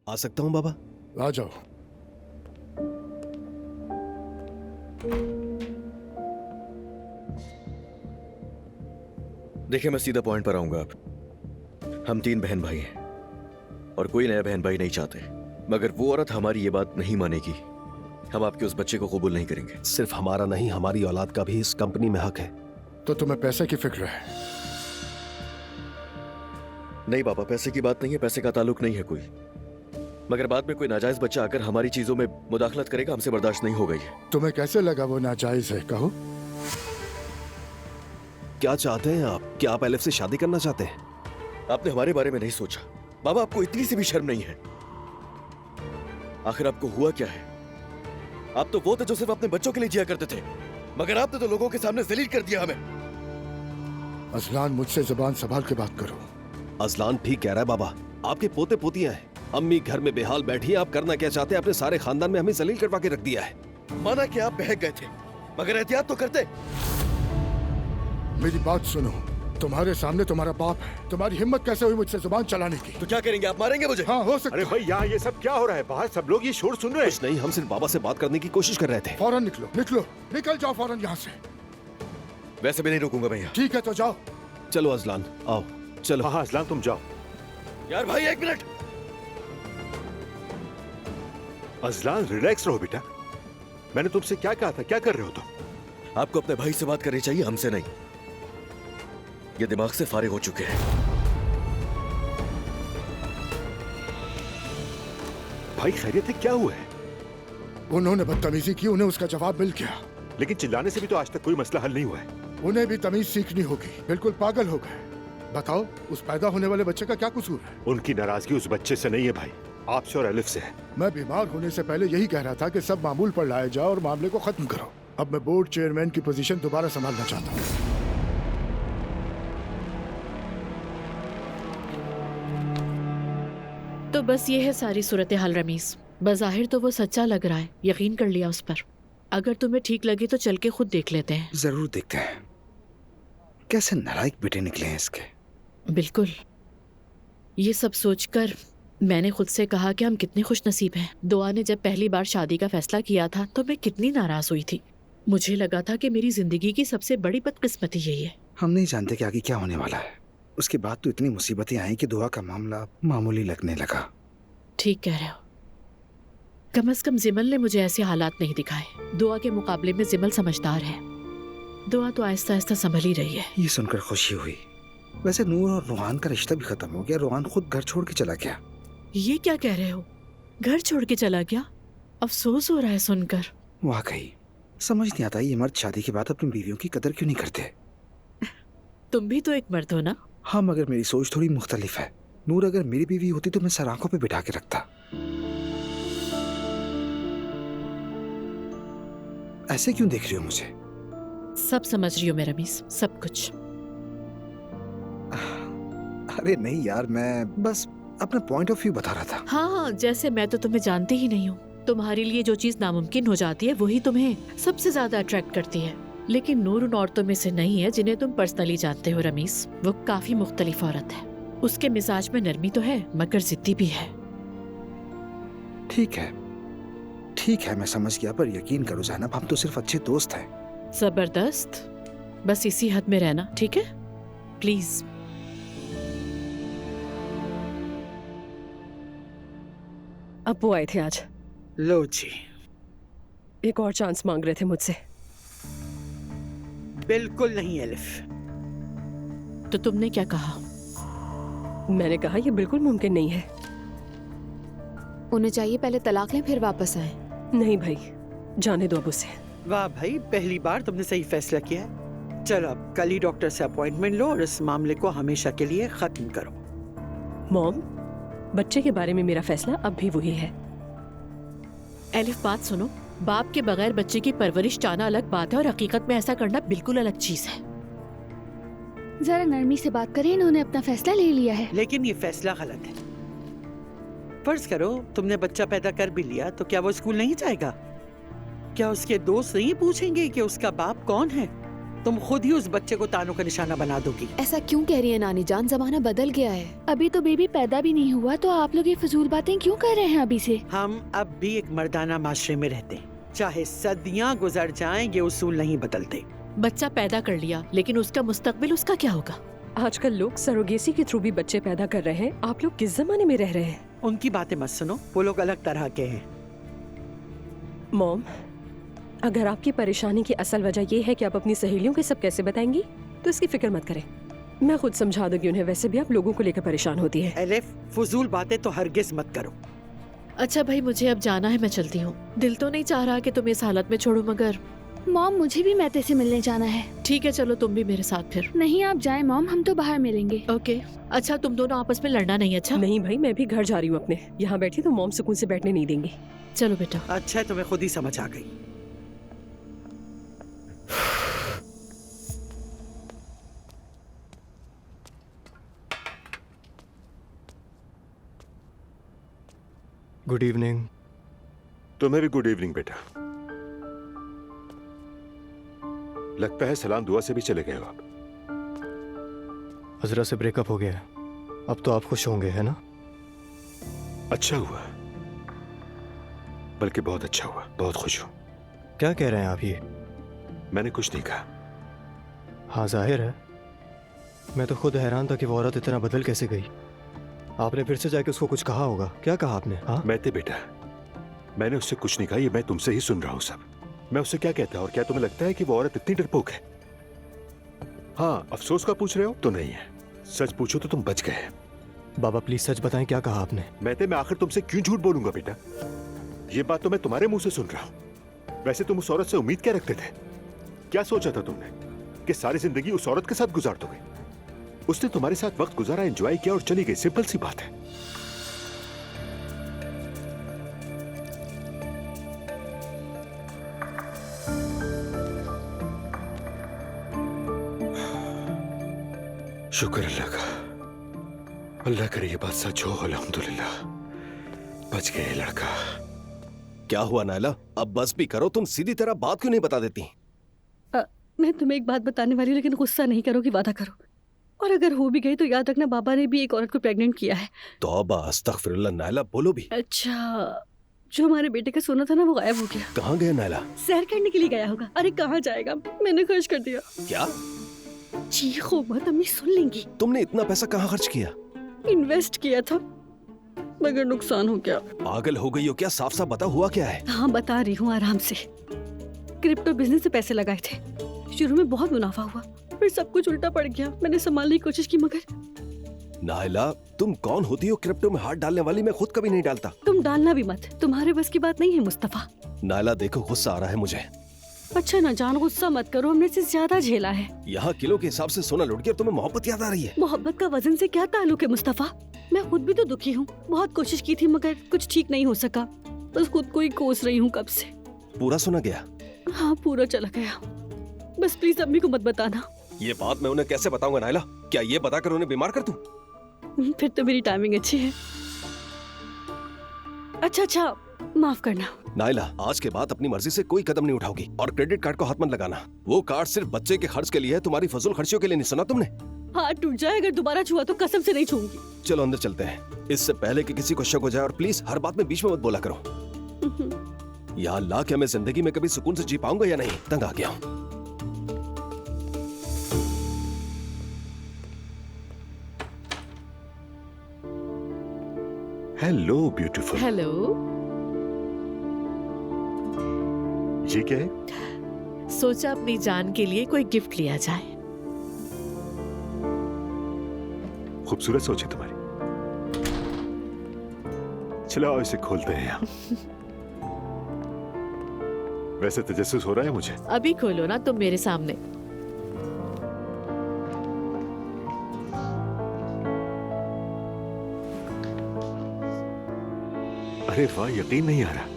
आ सकता हूँ बाबा? आ जाओ। देखिए, मैं सीधा पॉइंट पर आऊंगा। आप हम 3 बहन भाई हैं और कोई नया बहन भाई नहीं चाहते, मगर वो औरत हमारी ये बात नहीं मानेगी। हम आपके उस बच्चे को कबूल नहीं करेंगे। सिर्फ हमारा नहीं, हमारी औलाद का भी इस कंपनी में हक है। तो तुम्हें पैसे की फिक्र है? नहीं पापा, पैसे की बात नहीं है, पैसे का ताल्लुक नहीं है कोई। मगर बाद में कोई नाजायज बच्चा आकर हमारी चीजों में मुदाखलत करेगा, हमसे बर्दाश्त नहीं होगा ये। तुम्हें कैसे लगा वो नाजायज है? कहो। क्या चाहते हैं आप? क्या आप एलिफ से शादी करना चाहते हैं? आपने हमारे बारे में नहीं सोचा। बाबा, आपको इतनी सी भी शर्म नहीं है? आखिर आपको हुआ क्या है? आप तो वो थे जो सिर्फ अपने बच्चों के लिए जिया करते थे, मगर आपने तो लोगों के सामने जलील कर दिया हमें। अजलान, मुझसे जुबान संभाल के बात करो। अजलान ठीक कह रहा है बाबा। आपके पोते पोतियां हैं, अम्मी घर में बेहाल बैठी है। आप करना क्या चाहते हैं? अपने सारे खानदान में हमें जलील करवा के रख दिया है। माना कि आप बहक गए थे, मगर एहतियात तो करते। मेरी बात सुनो, तुम्हारे सामने तुम्हारा बाप है। तुम्हारी हिम्मत कैसे हुई मुझसे जुबान चलाने की? तो क्या करेंगे आप? मारेंगे मुझे? हाँ, हो सकता अरे भाई, यहाँ ये सब क्या हो रहा है? बाहर सब लोग ये शोर सुन रहे हैं। कुछ नहीं, हम सिर्फ बाबा से बात करने की कोशिश कर रहे थे। फौरन निकलो, निकलो, निकल जाओ फौरन यहाँ से। वैसे भी नहीं रुकूंगा भैया। ठीक है तो जाओ। चलो अजलान, आओ चलो। हाँ अजलान, तुम जाओ। यार भाई, 1 मिनट। अजलान, रिलैक्स रहो बेटा। मैंने तुमसे क्या कहा था? क्या कर रहे हो तुम? आपको अपने भाई से बात करनी चाहिए, हमसे नहीं। ये दिमाग से फारिग हो चुके हैं। भाई खैरियत है? क्या हुआ है? उन्होंने बदतमीजी की, उन्हें उसका जवाब मिल गया। लेकिन चिल्लाने से भी तो आज तक कोई मसला हल नहीं हुआ है। उन्हें भी तमीज सीखनी होगी। बिल्कुल पागल हो गए। बताओ, उस पैदा होने वाले बच्चे का क्या कसूर है? उनकी नाराजगी उस बच्चे से नहीं है भाई, आपसे और एलिफ से है। मैं बीमार होने से पहले यही कह रहा था कि सब मामूल पर लाए जाओ और मामले को खत्म करो। अब मैं बोर्ड चेयरमैन की पोजीशन दोबारा संभालना चाहता हूँ। तो बस ये है सारी सूरत हाल रमीज। बज़ाहिर तो वो सच्चा लग रहा है, यकीन कर लिया उस पर। अगर तुम्हें ठीक लगे तो चल के खुद देख लेते हैं। जरूर देखते हैं। कैसे नालायक बेटे निकले हैं इसके। बिल्कुल। ये सब सोचकर मैंने खुद से कहा कि हम कितने खुश नसीब हैं। दुआ ने जब पहली बार शादी का फैसला किया था तो मैं कितनी नाराज हुई थी। मुझे लगा था कि मेरी जिंदगी की सबसे बड़ी बदकिस्मती यही है। हम नहीं जानते कि आगे क्या होने वाला है। उसके बाद तो इतनी मुसीबतें आई कि दुआ का मामला मामूली लगने लगा। ठीक कह रहे हो। कम से कम जिमल ने मुझे ऐसे हालात नहीं दिखाए। दुआ के मुकाबले में जिमल समझदार है। दुआ तो आहिस्ता आहिस्ता संभल ही रही है। ये सुनकर खुशी हुई। वैसे नूर और रोहान का रिश्ता भी खत्म हो गया। रोहान खुद घर छोड़ के चला गया। ये क्या कह रहे हो? घर छोड़ के चला गया? अफसोस हो रहा है सुनकर। वाकई समझ नहीं आता ये मर्द शादी के बाद अपनी बीवियों की कदर क्यों नहीं करते। तुम भी तो एक मर्द हो ना? हाँ, मगर मेरी सोच थोड़ी मुख्तलिफ है। नूर अगर मेरी बीवी होती तो मैं सर आंखों पे बिठा के रखता। ऐसे क्यों देख रही हो मुझे? सब समझ रही हो मैं रमीज, सब कुछ। अरे नहीं यार, मैं बस अपना पॉइंट ऑफ व्यू बता रहा था। हाँ, जैसे मैं तो तुम्हें जानती ही नहीं हूँ। तुम्हारे लिए जो चीज नामुमकिन हो जाती है वही तुम्हें सबसे ज्यादा अट्रैक्ट करती है। लेकिन नूर उन औरतों में से नहीं है जिन्हें तुम पर्सनली जानते हो रमीज। वो काफी मुख्तलिफ औरत है। उसके मिजाज में नरमी तो है मगर जिद्दी भी है। ठीक है, ठीक है, मैं समझ गया, पर यकीन करो ज़ैनब, हम तो सिर्फ अच्छे दोस्त हैं। जबरदस्त। बस इसी हद में रहना, ठीक है? प्लीज। अब्बू आए थे आज। लो जी। एक और चांस मांग रहे थे मुझसे। बिल्कुल नहीं एलिफ। तो तुमने क्या कहा? मैंने कहा ये बिल्कुल मुमकिन नहीं है। उन्हें चाहिए पहले तलाक लें फिर वापस आए। नहीं भाई, जाने दो अब उसे। वाह भाई, पहली बार तुमने सही फैसला किया है। चलो अब कल ही डॉक्टर से अपॉइंटमेंट लो और इस मामले को हमेशा के लिए खत्म करो। मॉम, बच्चे के बारे में मेरा फैसला अब भी वही है। एलिफ, बात सुनो। बाप के बगैर बच्चे की परवरिश चाहना अलग बात है और हकीकत में ऐसा करना बिल्कुल अलग चीज है। जरा नरमी से बात करें, इन्होंने अपना फैसला ले लिया है। लेकिन ये फैसला गलत है। फर्ज करो तुमने बच्चा पैदा कर भी लिया तो क्या वो स्कूल नहीं जाएगा? क्या उसके दोस्त नहीं पूछेंगे कि उसका बाप कौन है? तुम खुद ही उस बच्चे को तानों का निशाना बना दोगी। ऐसा क्यों कह रही है नानी जान, जमाना बदल गया है। अभी तो बेबी पैदा भी नहीं हुआ, तो आप लोग ये फजूल बातें क्यों कर रहे हैं अभी से? हम अब भी एक मर्दाना माशरे में रहते हैं, चाहे सदियां गुजर जाएं, ये उसूल नहीं बदलते। बच्चा पैदा कर लिया, लेकिन उसका मुस्तकबिल, उसका क्या होगा? आजकल लोग सरोगेसी के थ्रू भी बच्चे पैदा कर रहे हैं। आप लोग किस जमाने में रह रहे हैं? उनकी बातें मत सुनो, वो लोग अलग तरह के हैं। मॉम, अगर आपकी परेशानी की असल वजह ये है कि आप अपनी सहेलियों के सब कैसे बताएंगी, तो इसकी फिक्र मत करें, मैं खुद समझा दूंगी उन्हें। वैसे भी आप लोगों को लेकर परेशान होती है। एलिफ, फजूल बातें तो हरगिज मत करो। अच्छा भाई, मुझे अब जाना है, मैं चलती हूँ। दिल तो नहीं चाह रहा कि तुम इस हालत में छोड़ो, मगर मॉम मुझे भी मैते से मिलने जाना है। ठीक है, चलो तुम भी मेरे साथ फिर। नहीं आप जाएं मॉम, हम तो बाहर मिलेंगे। ओके। अच्छा, तुम दोनों आपस में लड़ना नहीं। अच्छा नहीं भाई, मैं भी घर जा रही हूँ अपने। यहाँ बैठी तो मॉम सुकून से बैठने नहीं देंगी। चलो बेटा। अच्छा, तुम्हें खुद ही समझ आ गई। Good evening. तुम्हें भी गुड इवनिंग बेटा। लगता है सलाम दुआ से भी चले गए हो आप। अजरा से ब्रेकअप हो गया है, अब तो आप खुश होंगे, है ना? अच्छा हुआ, बल्कि बहुत अच्छा हुआ, बहुत खुश हूं। क्या कह रहे हैं आप ये? मैंने कुछ नहीं कहा। हाँ, जाहिर है, मैं तो खुद हैरान था कि वो औरत इतना बदल कैसे गई। आपने फिर से जाके उसको कुछ कहा होगा। क्या कहा आपने? हाँ, मैं थे बेटा, मैंने उससे कुछ नहीं कहा, ये मैं तुमसे ही सुन रहा हूं सब। मैं उससे क्या कहता, और क्या तुम्हें लगता है कि वो औरत इतनी डरपोक है? हाँ, अफसोस का पूछ रहे हो तो नहीं है, सच पूछो तो तुम बच गए। बाबा प्लीज सच बताएं, क्या कहा आपने? मैं आखिर तुमसे क्यों झूठ बोलूंगा बेटा? ये बात तो मैं तुम्हारे मुंह से सुन रहा हूं। वैसे तुम उस औरत से उम्मीद क्या रखते थे? क्या सोचा था तुमने कि सारी जिंदगी उस औरत के साथ गुजार दोगे? उसने तुम्हारे साथ वक्त गुजारा, एंजॉय किया और चली गई, सिंपल सी बात है। शुक्र अल्लाह का, अल्लाह करे ये बात सच हो। अल्हम्दुलिल्लाह, बच गए लड़का। क्या हुआ नायला? अब बस भी करो, तुम सीधी तरह बात क्यों नहीं बता देती? मैं तुम्हें एक बात बताने वाली हूँ, लेकिन गुस्सा नहीं करोगी, वादा करो। और अगर हो भी गई तो याद रखना, बाबा ने भी एक औरत को प्रेग्नेंट किया है। तौबा अस्तगफिरुल्लाह। नायला बोलो भी। अच्छा, जो हमारे बेटे का सोना था ना, वो गायब हो गया। कहाँ गया नायला? सैर करने के लिए गया होगा। अरे कहाँ जाएगा, मैंने खर्च कर दिया। क्या? चीखो मत, अम्मी सुन लेंगी। तुमने इतना पैसा कहाँ खर्च किया? इन्वेस्ट किया था, मगर नुकसान हो गया। पागल हो गई हो क्या? साफ साफ बता, हुआ क्या है? हाँ बता रही हूँ, आराम से। क्रिप्टो बिजनेस से पैसे लगाए थे, शुरू में बहुत मुनाफा हुआ, फिर सब कुछ उल्टा पड़ गया। मैंने संभालने की कोशिश की, मगर। नायला, तुम कौन होती हो क्रिप्टो में हाथ डालने वाली? मैं खुद कभी नहीं डालता। तुम डालना भी मत, तुम्हारे बस की बात नहीं है मुस्तफा। नायला देखो, गुस्सा आ रहा है मुझे। अच्छा ना जान, गुस्सा मत करो, हमने इससे ज्यादा झेला है। यहाँ किलो के हिसाब से सोना लुट गया, तुम्हें मोहब्बत याद आ रही है? मोहब्बत का वजन से क्या ताल्लुक है मुस्तफा? मैं खुद भी तो दुखी हूँ, बहुत कोशिश की थी मगर कुछ ठीक नहीं हो सका। बस खुद को ही कोस रही हूँ कब से। पूरा सोना गया? हाँ पूरा चला गया। बस प्लीज अम्मी को मत बताना। ये बात मैं उन्हें कैसे बताऊंगा नायला? क्या ये बताकर उन्हें बीमार कर दूं? फिर तो मेरी टाइमिंग अच्छी है। अच्छा, माफ करना। नायला, आज के बाद अपनी मर्जी से कोई कदम नहीं उठाओगी, और क्रेडिट कार्ड को हाथ मत लगाना। वो कार्ड सिर्फ बच्चे के खर्च के लिए है, तुम्हारी फजूल खर्चियों के लिए नहीं। सुना तुमने? हाथ टूट जाए अगर दोबारा छुआ तो कसम से नहीं छूऊंगी। चलो अंदर चलते हैं, इससे पहले कि किसी को शक हो जाए। और प्लीज हर बात में बीच में मत बोला करो। या अल्लाह, क्या मैं जिंदगी में कभी सुकून से जी पाऊंगा या नहीं? तंग आ गया हूँ। Hello beautiful. हेलो। ये क्या है? सोचा अपनी जान के लिए कोई गिफ्ट लिया जाए। खूबसूरत सोच है तुम्हारी। चलो आओ इसे खोलते हैं यहाँ। वैसे तजस्सुस हो रहा है मुझे। अभी खोलो ना तुम मेरे सामने। अरे वाह, यकीन नहीं आ रहा।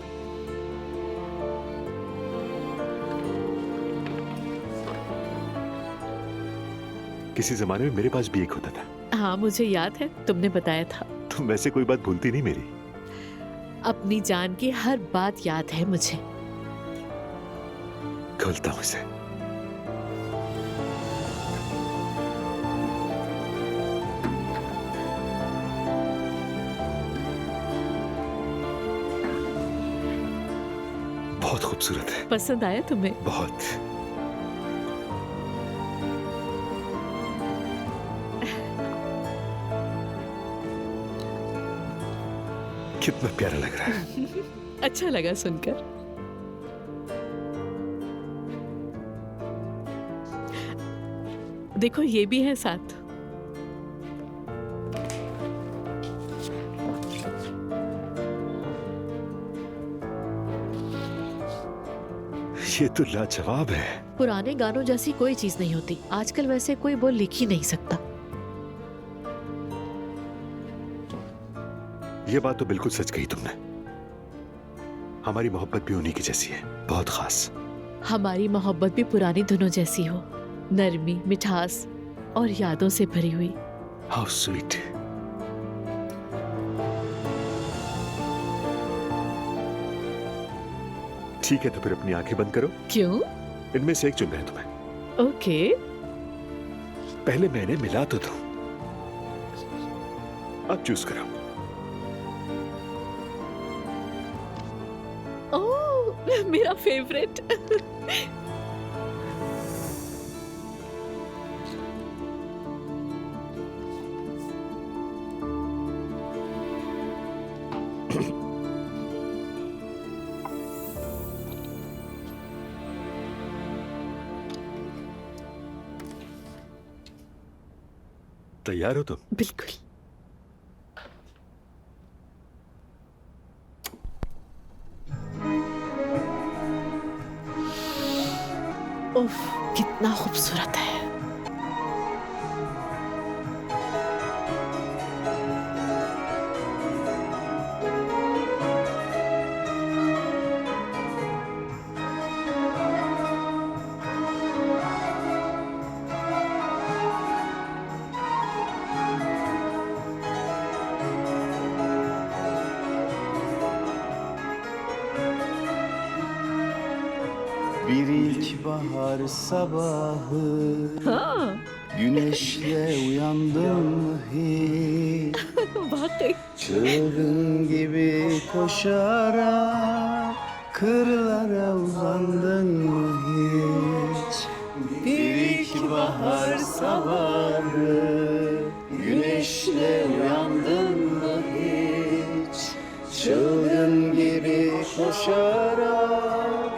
किसी जमाने में मेरे पास भी एक होता था। हाँ मुझे याद है, तुमने बताया था। तुम वैसे कोई बात भूलती नहीं मेरी। अपनी जान की हर बात याद है मुझे। खोलता हूं इसे। बहुत खूबसूरत है। पसंद आया तुम्हें? बहुत। कितना प्यारा लग रहा है। अच्छा लगा सुनकर। देखो ये भी है साथ। ये तो लाजवाब है। पुराने गानों जैसी कोई चीज नहीं होती। आजकल वैसे कोई बोल लिख ही नहीं सकता। ये बात तो बिल्कुल सच कही तुमने। हमारी मोहब्बत भी उन्हीं की जैसी है, बहुत खास। हमारी मोहब्बत भी पुरानी धुनों जैसी हो, नरमी, मिठास और यादों से भरी हुई। How sweet. ठीक है, तो फिर अपनी आंखें बंद करो। क्यों? इनमें से एक चुनना है तुम्हें। ओके। पहले मैंने मिला तो दो, अब चूज करो। ओह, मेरा फेवरेट। तैयार हो तुम? बिल्कुल। उफ, कितना खूबसूरत है। Bir ilkbahar sabahı güneşle uyandım mı hiç? वाकई। Çılgın gibi koşarak kırlara uzandın mı hiç? Bir ilkbahar sabahı güneşle uyandın mı hiç? Çılgın gibi koşarak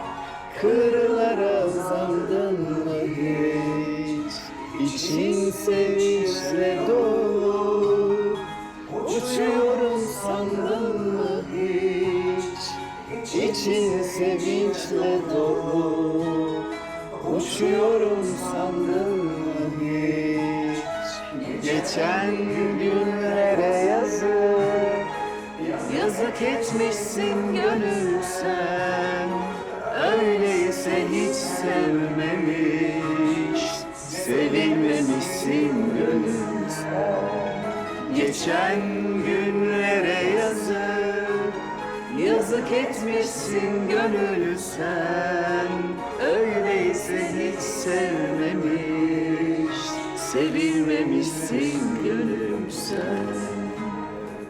kırlara uzandın mı hiç? İçin sevinçle dolu, uçuyorum sandın mı hiç? İçin sevinçle dolu, uçuyorum sandın mı hiç? Geçen günlere yazık etmişsin gönül sen. Öyleyse hiç sevmemiş, sevilmemişsin gönül sen. Geçen günlere yazık etmişsin gönül sen. Öyleyse hiç sevmemiş, sevilmemişsin gönül sen.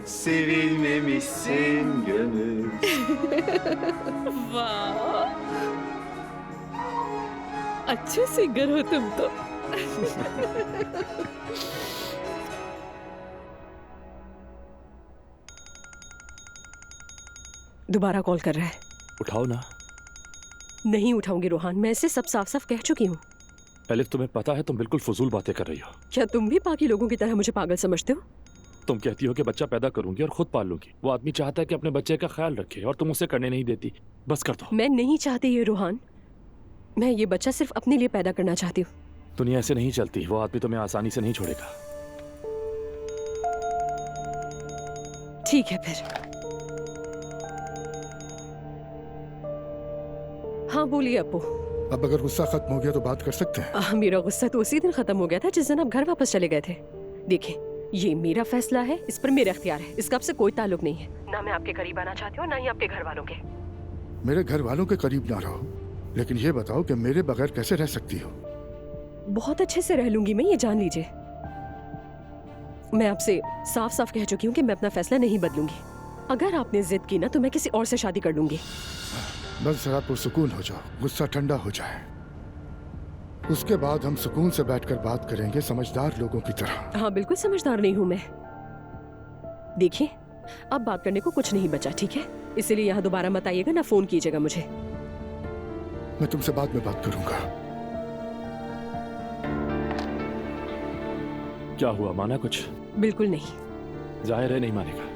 Sevilmemişsin gönül. वाह, अच्छे singer हो तुम तो। दोबारा call कर रहा है। उठाओ ना। नहीं उठाऊंगी रोहान, मैं इसे सब साफ साफ कह चुकी हूँ। एलिफ, तुम्हें पता है तुम बिल्कुल फजूल बातें कर रही हो। क्या तुम भी बाकी लोगों की तरह मुझे पागल समझते हो? तुम कहती हो कि बच्चा पैदा करूंगी और खुद पाल लूंगी। वो आदमी चाहता है कि अपने बच्चे का ख्याल रखे और तुम उसे करने नहीं देती। बस कर दो। मैं नहीं चाहती ये रोहान, मैं ये बच्चा सिर्फ अपने लिए पैदा करना चाहती हूँ। दुनिया ऐसे नहीं चलती। वो आदमी तुम्हें आसानी से नहीं छोड़ेगा। ठीक है फिर। हाँ बोलिए अप्पू। अब अगर गुस्सा खत्म हो गया तो बात कर सकते हैं। मेरा गुस्सा तो उसी दिन खत्म हो गया था जिस दिन आप घर वापस चले गए थे। देखिए, ये मेरा फैसला है, इस पर मेरा इख्तियार है। इसका आपसे कोई ताल्लुक नहीं है। ना मैं आपके करीब आना चाहती हूँ, ना ही आपके घर वालों के। मेरे घर वालों के करीब ना रहो, लेकिन ये बताओ कि मेरे बगैर कैसे रह सकती हो? बहुत अच्छे से रह लूंगी मैं, ये जान लीजिए। मैं आपसे साफ साफ कह चुकी हूँ कि मैं अपना फैसला नहीं बदलूंगी। अगर आपने जिद की ना तो मैं किसी और से शादी कर लूंगी। बस जरा पुरसुकून हो जाओ, गुस्सा ठंडा हो जाए, उसके बाद हम सुकून से बैठकर बात करेंगे, समझदार लोगों की तरह। हाँ बिल्कुल समझदार नहीं हूँ मैं। देखिए अब बात करने को कुछ नहीं बचा, ठीक है? इसीलिए यहाँ दोबारा मत आइएगा, ना फोन कीजिएगा मुझे। मैं तुमसे बाद में बात करूंगा। क्या हुआ, माना कुछ? बिल्कुल नहीं। जाहिर है नहीं मानेगा।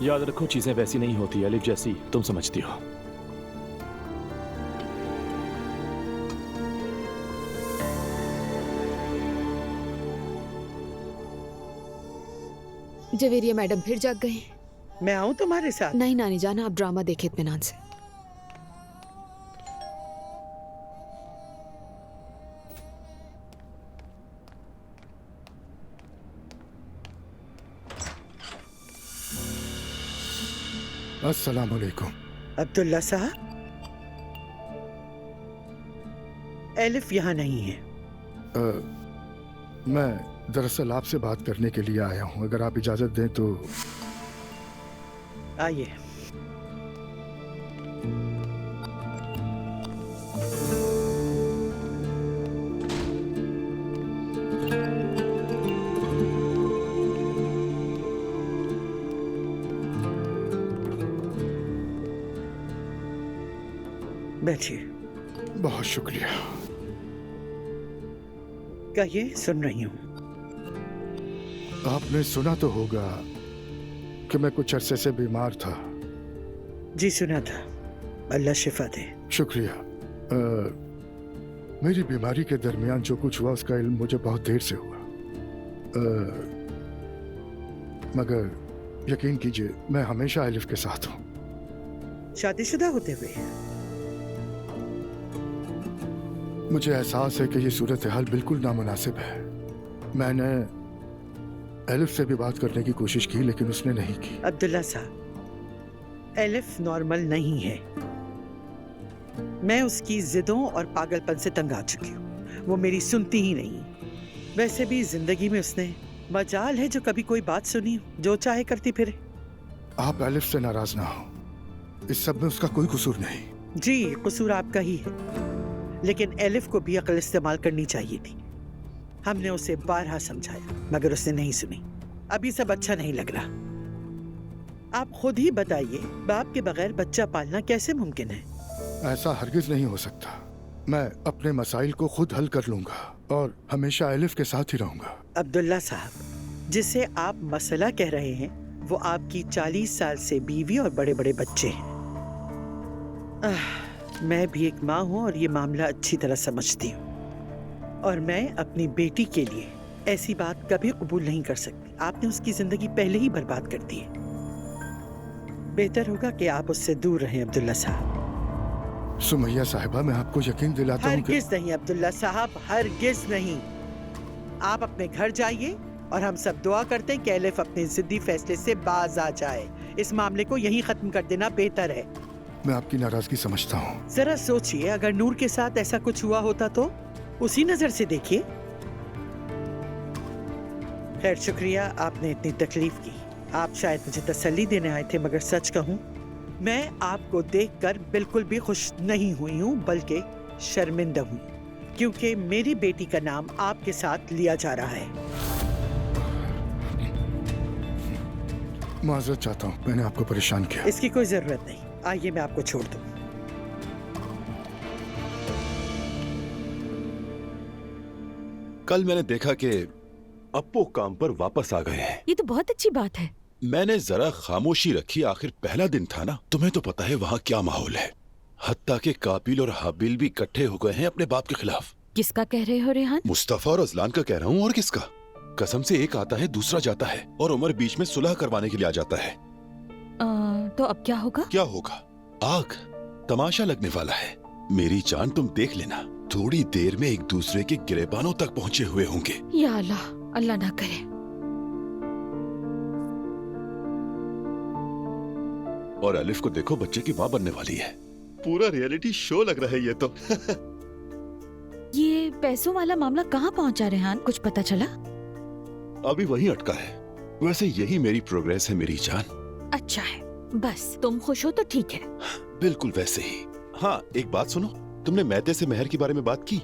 याद रखो चीजें वैसी नहीं होती अलिफ जैसी तुम समझती हो। जवेरिया मैडम फिर जाग गए। मैं आऊं तुम्हारे साथ? नहीं नानी जान, आप ड्रामा देखे इत्मीनान से। अस्सलाम वालेकुम। अब्दुल्ला साहब, एलिफ यहाँ नहीं है। मैं दरअसल आपसे बात करने के लिए आया हूँ, अगर आप इजाजत दें तो। आइए। बैठिए। बहुत शुक्रिया। कहिए, सुन रही हूँ। आपने सुना तो होगा कि मैं कुछ अरसे से बीमार था। जी सुना था, अल्लाह शिफा दे। शुक्रिया। मेरी बीमारी के दरमियान जो कुछ हुआ उसका इल्म मुझे बहुत देर से हुआ, मगर यकीन कीजिए मैं हमेशा एलिफ के साथ हूँ। शादीशुदा होते हुए? मुझे एहसास है कि ये सूरत हाल बिल्कुल नामुनासिब है। मैंने एलिफ से भी बात करने की कोशिश की लेकिन उसने नहीं की। अब्दुल्ला साहब, एलिफ नॉर्मल नहीं है। मैं उसकी जिदों और पागलपन से तंग आ चुकी हूँ। वो मेरी सुनती ही नहीं। वैसे भी जिंदगी में उसने मजाल है जो कभी कोई बात सुनी हो, जो चाहे करती फिरे। आप एलिफ से नाराज ना हो, इस सब में उसका कोई कसूर नहीं। जी, कसूर आपका ही है, लेकिन एलिफ को भी अक्ल इस्तेमाल करनी चाहिए थी। हमने उसे बारहा समझाया मगर उसने नहीं सुनी। अभी सब अच्छा नहीं लग रहा। आप खुद ही बताइए, बाप के बगैर बच्चा पालना कैसे मुमकिन है? ऐसा हरगिज नहीं हो सकता। मैं अपने मसाइल को खुद हल कर लूंगा और हमेशा एलिफ के साथ ही रहूंगा। अब्दुल्ला साहब, जिसे आप मसला कह रहे हैं वो आपकी 40 साल से बीवी और बड़े बड़े बच्चे हैं। मैं भी एक माँ हूँ और ये मामला अच्छी तरह समझती हूँ, और मैं अपनी बेटी के लिए ऐसी बात कभी कबूल नहीं कर सकती। आपने उसकी जिंदगी पहले ही बर्बाद कर दी है। बेहतर होगा कि आप उससे दूर रहें अब्दुल्ला साहब। सुमैया साहिबा, मैं आपको यकीन दिलाता हूँ कि हरगिज नहीं अब्दुल्ला साहब, हरगिज नहीं। आप अपने घर जाइए और हम सब दुआ करते हैं कि एलिफ अपने जिद्दी फैसले से बाज आ जाए। इस मामले को यहीं खत्म कर देना बेहतर है। मैं आपकी नाराजगी समझता हूँ। जरा सोचिए, अगर नूर के साथ ऐसा कुछ हुआ होता तो उसी नजर से देखिए। खैर, शुक्रिया आपने इतनी तकलीफ की। आप शायद मुझे तसल्ली देने आए थे, मगर सच कहूँ मैं आपको देखकर बिल्कुल भी खुश नहीं हुई हूँ, बल्कि शर्मिंदा हूँ, क्योंकि मेरी बेटी का नाम आपके साथ लिया जा रहा है। माजरत चाहता हूँ, मैंने आपको परेशान किया। इसकी कोई जरूरत नहीं। आइए मैं आपको छोड़ दूँ। कल मैंने देखा कि अप्पू काम पर वापस आ गए हैं। ये तो बहुत अच्छी बात है। मैंने जरा खामोशी रखी, आखिर पहला दिन था ना। तुम्हें तो पता है वहाँ क्या माहौल है। हत्ता के काबिल और हाबिल भी इकट्ठे हो गए हैं अपने बाप के खिलाफ। किसका कह रहे हो रेहान? मुस्तफा और अजलान का कह रहा हूँ। और किसका? कसम से एक आता है दूसरा जाता है, और उमर बीच में सुलह करवाने के लिए आ जाता है। तो अब क्या होगा? क्या होगा? आग, तमाशा लगने वाला है। मेरी जान, तुम देख लेना, थोड़ी देर में एक दूसरे के गिरेबानों तक पहुंचे हुए होंगे। या अल्लाह, अल्लाह ना करे। और अलिफ को देखो, बच्चे की माँ बनने वाली है। पूरा रियलिटी शो लग रहा है ये तो। ये पैसों वाला मामला कहाँ पहुँचा रेहान? कुछ पता चला? अभी वहीं अटका है। वैसे यही मेरी प्रोग्रेस है मेरी जान। अच्छा है, बस तुम खुश हो तो ठीक है। बिल्कुल वैसे ही। हाँ, एक बात सुनो, तुमने मैते से मेहर के बारे में बात की?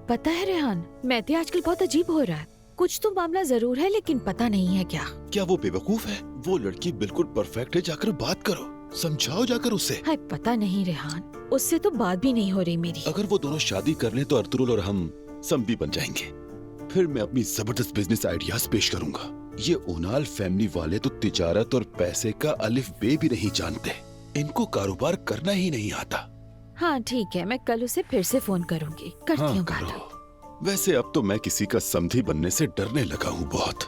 पता है रेहान, मैते आजकल बहुत अजीब हो रहा है। कुछ तो मामला जरूर है लेकिन पता नहीं है क्या। क्या वो बेवकूफ है? वो लड़की बिल्कुल परफेक्ट है, जाकर बात करो, समझाओ जाकर उससे। हाय पता नहीं रेहान, उससे तो बात भी नहीं हो रही मेरी। अगर वो दोनों शादी कर लें तो अर्तुल और हम समधी बन जाएंगे। फिर मैं अपनी जबरदस्त बिजनेस आइडियाज पेश करूंगा। ये उनाल फैमिली वाले तो तिजारत और पैसे का अलिफ बे भी नहीं जानते, इनको कारोबार करना ही नहीं आता। हाँ ठीक है, मैं कल उसे फिर से फोन करूंगी, करती हूँ बात। वैसे अब तो मैं किसी का समधी बनने से डरने लगा हूँ बहुत।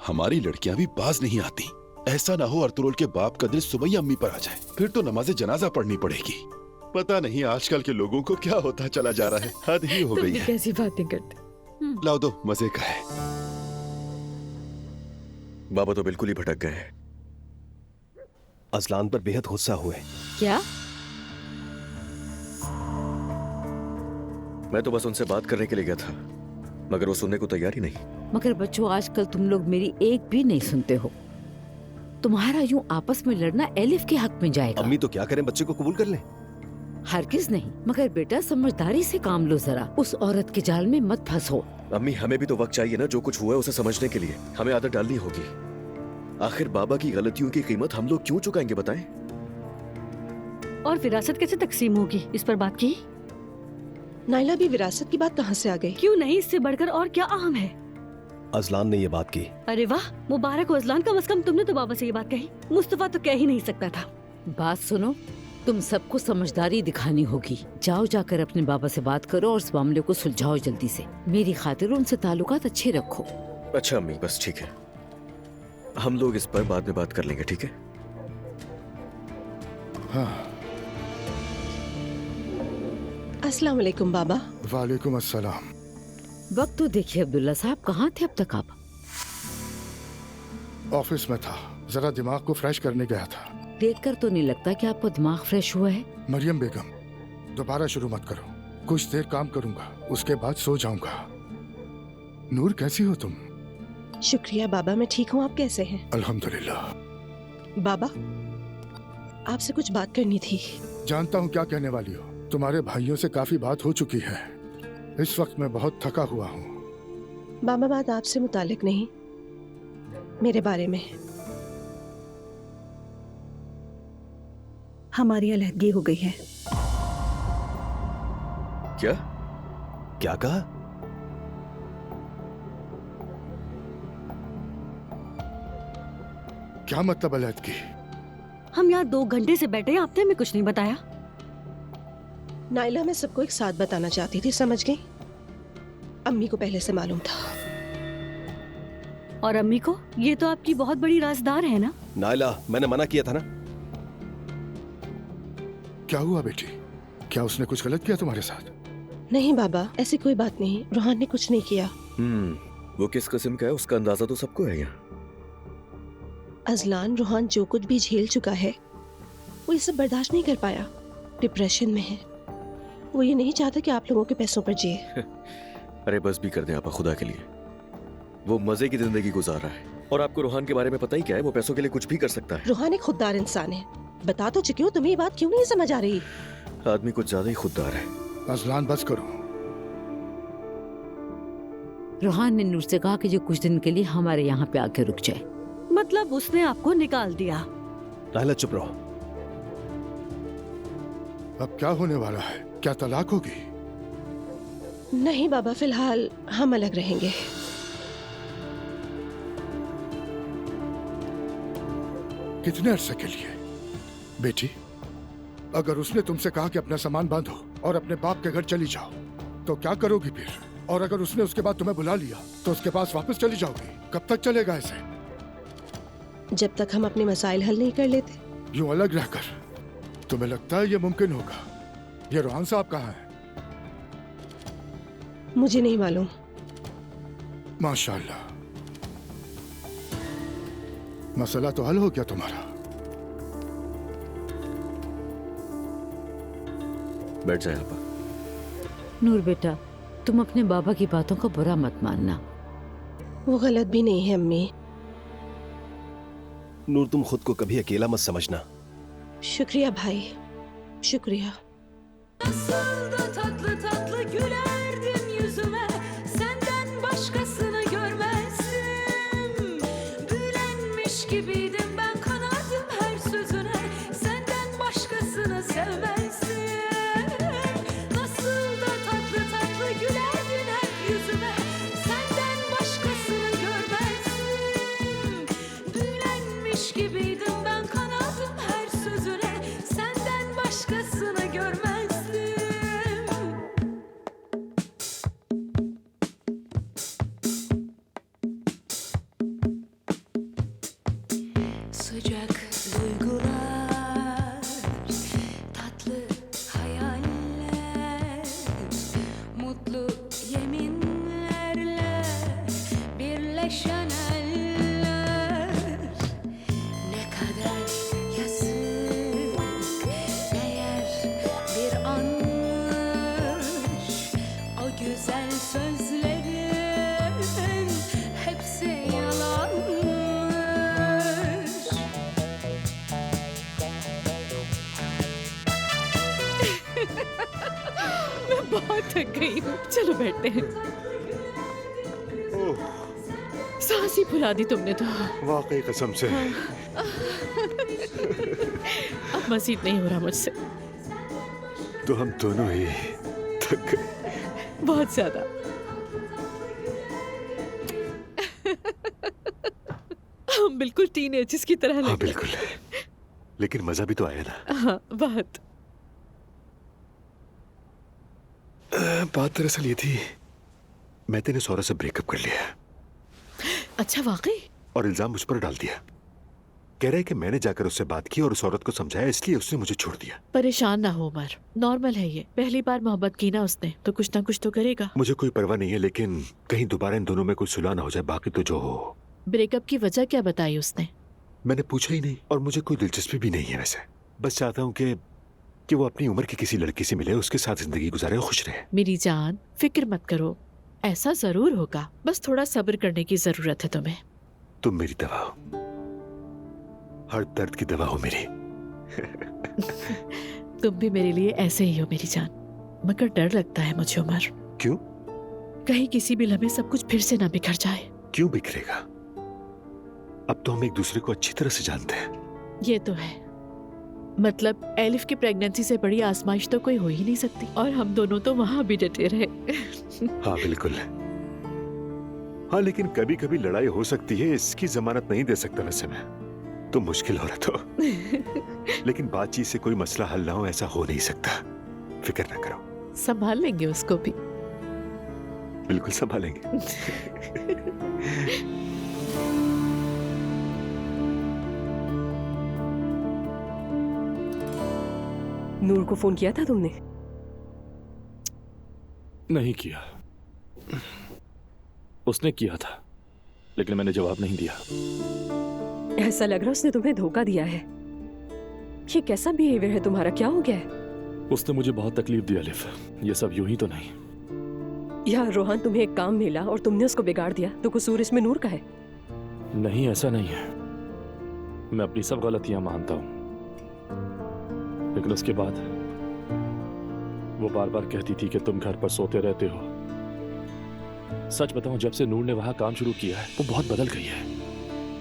हमारी लड़कियां भी बाज नहीं आती। ऐसा ना हो अर्तुल के बाप का दिल सुबह अम्मी पर आ जाए, फिर तो नमाज़े जनाजा पढ़नी पड़ेगी। पता नहीं आजकल के लोगों को क्या होता चला जा रहा है, हद ही हो गई है। कैसी बातें करते। लाओ दो, मजे का है। बाबा तो बिल्कुल ही भटक गए। अजलान पर बेहद गुस्सा हुए। क्या? मैं तो बस उनसे बात करने के लिए गया था, मगर वो सुनने को तैयार ही नहीं। मगर बच्चों, आजकल तुम लोग मेरी एक भी नहीं सुनते हो। तुम्हारा यूं आपस में लड़ना एलिफ के हक में जाएगा। अम्मी तो क्या करें, बच्चे को कबूल कर लें? हरगिज नहीं, मगर बेटा समझदारी से काम लो जरा। उस औरत के जाल में मत फंसो। अम्मी, हमें भी तो वक्त चाहिए ना जो कुछ हुआ है उसे समझने के लिए। हमें आदत डालनी होगी। आखिर बाबा की गलतियों की कीमत हम लोग क्यों चुकाएंगे बताएं? और विरासत कैसे तकसीम होगी, इस पर बात की? नाइला भी विरासत की बात कहाँ से आ गई? क्यों नहीं, इससे बढ़कर और क्या अहम है? अजलान ने ये बात की। अरे वाह, मुबारक हो अजलान, कम से कम तुमने तो बाबा से ये बात कही। मुस्तफा तो कह ही नहीं सकता था। बात सुनो, तुम सबको समझदारी दिखानी होगी। जाओ जाकर अपने बाबा से बात करो और इस मामले को सुलझाओ जल्दी से। मेरी खातिर उनसे ताल्लुकात अच्छे रखो। अच्छा अम्मी, बस ठीक है, हम लोग इस पर बाद में बात कर लेंगे, ठीक है? हाँ। अस्सलाम वालेकुम बाबा। वालेकुम अस्सलाम। वक्त तो देखिए अब्दुल्ला साहब, कहाँ थे अब तक आप? ऑफिस में था, जरा दिमाग को फ्रेश करने गया था। देखकर तो नहीं लगता कि आपका दिमाग फ्रेश हुआ है। मरियम बेगम, दोबारा शुरू मत करो। कुछ देर काम करूंगा, उसके बाद सो जाऊंगा। नूर, कैसी हो तुम? शुक्रिया बाबा, मैं ठीक हूँ। आप कैसे हैं? अल्हम्दुलिल्लाह। बाबा, आपसे कुछ बात करनी थी। जानता हूँ क्या कहने वाली हो। तुम्हारे भाइयों से काफी बात हो चुकी है। इस वक्त मैं बहुत थका हुआ हूँ। बाबा, बात आपसे मुतालिक नहीं, मेरे बारे में। हमारी अलहदगी हो गई है। क्या? क्या कहा? क्या मतलब अलहदगी? हम यहाँ 2 घंटे से बैठे हैं, आपने हमें कुछ नहीं बताया। नाइला, मैं सबको एक साथ बताना चाहती थी, समझ गई? अम्मी को पहले से मालूम था। और अम्मी को? ये तो आपकी बहुत बड़ी राजदार है ना? नाइला, मैंने मना किया था ना। क्या हुआ बेटी? क्या उसने कुछ गलत किया तुम्हारे साथ? नहीं बाबा, ऐसी कोई बात नहीं। रोहान ने कुछ नहीं किया। वो किस किस्म का है उसका अंदाजा तो सबको है यहाँ। अजलान, रोहान जो कुछ भी झेल चुका है वो ये सब बर्दाश्त नहीं कर पाया। डिप्रेशन में है। वो ये नहीं चाहता कि आप लोगों के पैसों पर जिए। अरे बस भी कर दे आपा, खुदा के लिए। वो मजे की जिंदगी गुजार रहा है और आपको रोहान के बारे में पता ही क्या है। वो पैसों के लिए कुछ भी कर सकता है। रोहान एक खुददार इंसान है। बता तो चुकी हूँ, तुम्हें ये बात क्यों नहीं समझ आ रही? आदमी कुछ ज्यादा ही खुददार है। अजलान, बस करो। रोहान ने नूर से कहा कि जो कुछ दिन के लिए हमारे यहाँ पे आके रुक जाए। मतलब उसने आपको निकाल दिया? नाइला, चुप रहो। अब क्या होने वाला है? क्या तलाक होगी? नहीं बाबा, फिलहाल हम अलग रहेंगे। कितने अरसे के लिए? बेटी, अगर उसने तुमसे कहा कि अपना सामान बांधो और अपने बाप के घर चली जाओ, तो क्या करोगी फिर? और अगर उसने उसके बाद तुम्हें बुला लिया तो उसके पास वापस चली जाओगी? कब तक चलेगा ऐसे? जब तक हम अपने मसाइल हल नहीं कर लेते। यूं अलग रहकर तुम्हें लगता है ये मुमकिन होगा? ये रोहान साहब कहाँ है? मुझे नहीं मालूम। माशाल्लाह, मसला तो हल हो गया तुम्हारा। बैठ जाए आपा। नूर बेटा, तुम अपने बाबा की बातों को बुरा मत मानना। वो गलत भी नहीं है अम्मी। नूर, तुम खुद को कभी अकेला मत समझना। शुक्रिया भाई, शुक्रिया। Nasıl da tatlı tatlı gülerdin yüzüme, senden başkasını görmezdim. Büyülenmiş gibiydim ben, kanardım her sözüne, senden başkasını sevmezdim. Nasıl da tatlı tatlı gülerdin hep yüzüme, senden başkasını görmezdim. Büyülenmiş gibiydim ben, kanardım her sözüne, senden başkasını görmezdim. Sıcak duygular, tatlı hayaller, mutlu yeminlerle birleşen eller. Ne kadar yazık eğer bir anmış o güzel sözlerin hepsi yalanmış. मैं बहुत थक गई हूँ, चलो बैठते हैं। सांस ही फुला दी तुमने तो। वाकई कसम से। अब मजीद नहीं हो रहा मुझसे, तो हम दोनों ही थक गए। बहुत ज्यादा। हम बिल्कुल टीनेजर्स की तरह हाँ लग रहे बिल्कुल, लेकिन मजा भी तो आया ना। हैं। हाँ बहुत। बात दरअसल ये थी, मैते ने सौरभ से ब्रेकअप कर लिया अच्छा वाकई? और इल्जाम मुझ पर डाल दिया। कह रहा है कि मैंने जाकर उससे बात की और उस औरत को समझाया, इसलिए उसने मुझे छोड़ दिया। परेशान ना हो उमर, नॉर्मल है ये। पहली बार मोहब्बत की ना उसने तो कुछ ना कुछ तो करेगा। मुझे कोई परवाह नहीं है, लेकिन कहीं दोबारा इन दोनों में कोई सुलह ना हो जाए। बाकी तो जो हो। ब्रेकअप की वजह क्या बताई उसने? मैंने पूछा ही नहीं, और मुझे कोई दिलचस्पी भी नहीं है वैसे। बस चाहता हूँ कि वो अपनी उम्र की किसी लड़की से मिले, उसके साथ जिंदगी गुजारे और खुश रहे। मेरी जान फिक्र मत करो, ऐसा जरूर होगा। बस थोड़ा सब्र करने की जरूरत है तुम्हें। तुम मेरी दवा हो, हर दर्द की दवा हो मेरी। तुम भी मेरे लिए ऐसे ही हो मेरी जान, मगर डर लगता है मुझे उमर। क्यों? कहीं किसी भी लम्हे सब कुछ फिर से ना बिखर जाए। क्यों बिखरेगा? अब तो हम एक दूसरे को अच्छी तरह से जानते हैं। ये तो है, मतलब एलिफ की प्रेगनेंसी से बड़ी आजमाइश तो कोई हो ही नहीं सकती, और हम दोनों तो वहां भी डटे रहे। हाँ बिल्कुल। हाँ लेकिन कभी कभी लड़ाई हो सकती है, इसकी जमानत नहीं दे सकता वैसे मैं। तो मुश्किल हो रहा तो लेकिन बातचीत से कोई मसला हल ना हो, ऐसा हो नहीं सकता। फिक्र ना करो, संभाल लेंगे उसको भी। बिल्कुल संभालेंगे। नूर को फोन किया था तुमने? नहीं किया। उसने किया था, लेकिन मैंने जवाब नहीं दिया। ऐसा लग रहा उसने तुम्हें धोखा दिया है। ये कैसा बिहेवियर है तुम्हारा? क्या हो गया है? उसने मुझे बहुत तकलीफ दी अलिफ, ये सब यूं ही तो नहीं। यार रोहान, तुम्हें एक काम मिला और तुमने उसको बिगाड़ दिया, तो कसूर इसमें नूर का है? नहीं, ऐसा नहीं है। मैं अपनी सब गलतियां मानता हूं, लेकिन उसके बाद वो बार बार कहती थी कि तुम घर पर सोते रहते हो। सच बताऊं, जब से नूर ने वहां काम शुरू किया है वो बहुत बदल गई है।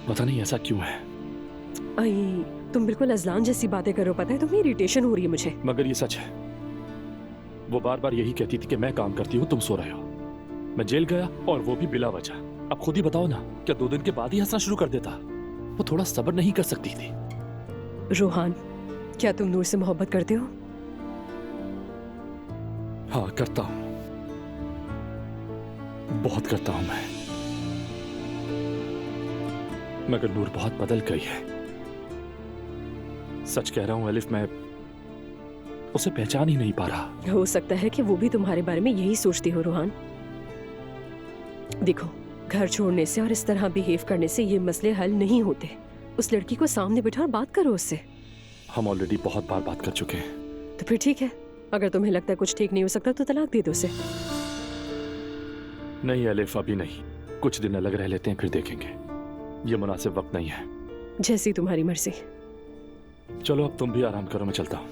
पता नहीं ऐसा क्यों है। आई, तुम बिल्कुल अजलान जैसी बातें करो। पता है तुम्हें इरिटेशन हो रही है मुझे। मगर ये सच है, वो बार बार यही कहती थी कि मैं काम करती हूँ, तुम सो रहे हो। मैं जेल गया और वो भी बिला वजह। अब खुद ही बताओ ना, क्या 2 दिन के बाद ही हंसना शुरू कर देता? वो थोड़ा सब्र नहीं कर सकती थी? रोहान, क्या तुम नूर से मोहब्बत करते हो? हाँ करता हूं, बहुत करता हूं मैं। मगर नूर बहुत बदल गई है। सच कह रहा हूं अलिफ, मैं उसे पहचान ही नहीं पा रहा। हो सकता है कि वो भी तुम्हारे बारे में यही सोचती हो रोहान। देखो, घर छोड़ने से और इस तरह बिहेव करने से ये मसले हल नहीं होते। उस लड़की को सामने बिठा और बात करो उससे। हम ऑलरेडी बहुत बार बात कर चुके हैं। तो फिर ठीक है, अगर तुम्हें लगता है कुछ ठीक नहीं हो सकता तो तलाक दे दो उसे। नहीं अलिफ, अभी नहीं। कुछ दिन अलग रह लेते हैं, फिर देखेंगे। ये मुनासिब वक्त नहीं है। जैसी तुम्हारी मर्जी। चलो अब तुम भी आराम करो, मैं चलता हूँ।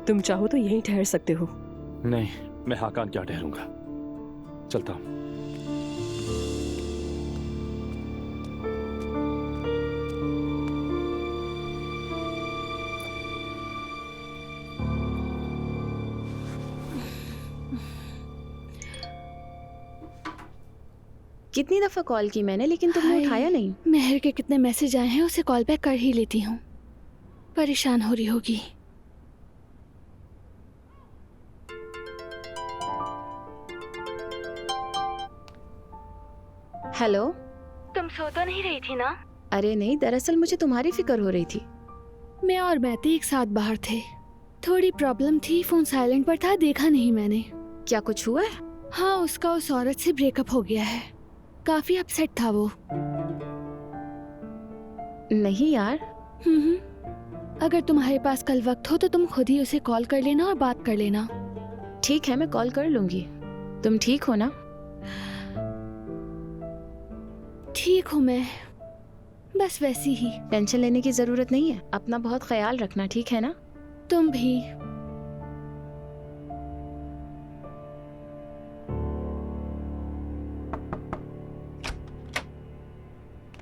तुम चाहो तो यहीं ठहर सकते हो। नहीं, मैं हाकान क्या ठहरूंगा, चलता हूँ। कितनी दफा कॉल की मैंने, लेकिन तुमने उठाया नहीं। मेहर के कितने मैसेज आए हैं, उसे कॉल बैक कर ही लेती हूँ। परेशान हो रही होगी। हेलो, तुम सो तो नहीं रही थी ना? अरे नहीं, दरअसल मुझे तुम्हारी फिक्र हो रही थी। मैं और महती एक साथ बाहर थे, थोड़ी प्रॉब्लम थी, फोन साइलेंट पर था, देखा नहीं मैंने। क्या कुछ हुआ है? हाँ, उसका उस औरत से ब्रेकअप हो गया है, काफी अपसेट था वो। नहीं यार। अगर तुम्हारे पास कल वक्त हो तो तुम खुद ही उसे कॉल कर लेना और बात कर लेना। ठीक है, मैं कॉल कर लूंगी। तुम ठीक हो ना? ठीक हूँ मैं, बस वैसी ही। टेंशन लेने की जरूरत नहीं है, अपना बहुत ख्याल रखना, ठीक है ना? तुम भी।